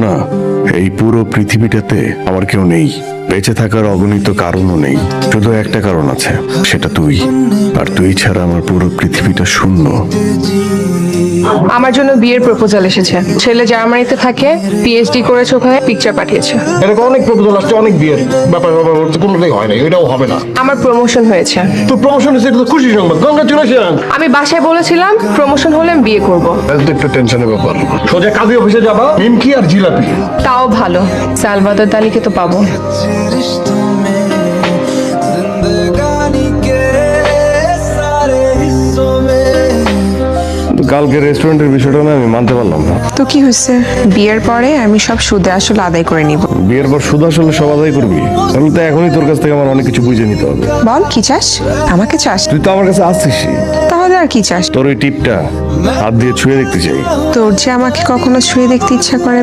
না, এই পুরো পৃথিবীটাতে আমার কেউ নেই। বেঁচে থাকার অগণিত কারণও নেই, শুধু একটা কারণ আছে, সেটা তুই। আর তুই ছাড়া আমার পুরো পৃথিবীটা শূন্য। আমার জন্য বিয়ের প্রপোজাল এসেছে। ছেলে জার্মানিতে থাকে, পিএইচডি করেছে, ওখানে পিকচার পাঠিয়েছে। এরকম অনেক প্রপোজাল আসছে, অনেক বিয়ের ব্যাপার কোনোটাই হয় না, এটাও হবে না। আমার প্রমোশন হয়েছে। তো প্রমোশন হচ্ছে, এটা তো খুশি সংবাদ, কংগ্রাচুলেশন। আমি বাসায় বলেছিলাম প্রমোশন হলে আমি বিয়ে করব। তো একটু টেনশনের ব্যাপার। সোজা কাজী অফিসে যাবা, নিমকি আর জিলাপি। তাও ভালো, সালভাদর দালিকে তো পাবো। কালকে রেস্টুরেন্টের বিষয়টা না আমি মানতে পারলাম না। তো কি হয়েছে? বিয়ের পরে আমি সব সুদে আসলে আদায় করে নিব। বিয়ের পর শুধু আসলে সব আদায় করবি? তাহলে তো এখনই তোর কাছ থেকে আমার অনেক কিছু বুঝে নিতে হবে। বল কি চাস? আমাকে চাস? তুই তো আমার কাছে আসছিস, তাহলে আর কি চাস? তোর ওই টিপটা হাত দিয়ে ছুঁয়ে দেখতে চাই। তোর যে আমাকে কখনো ছুঁয়ে দেখতে ইচ্ছা করে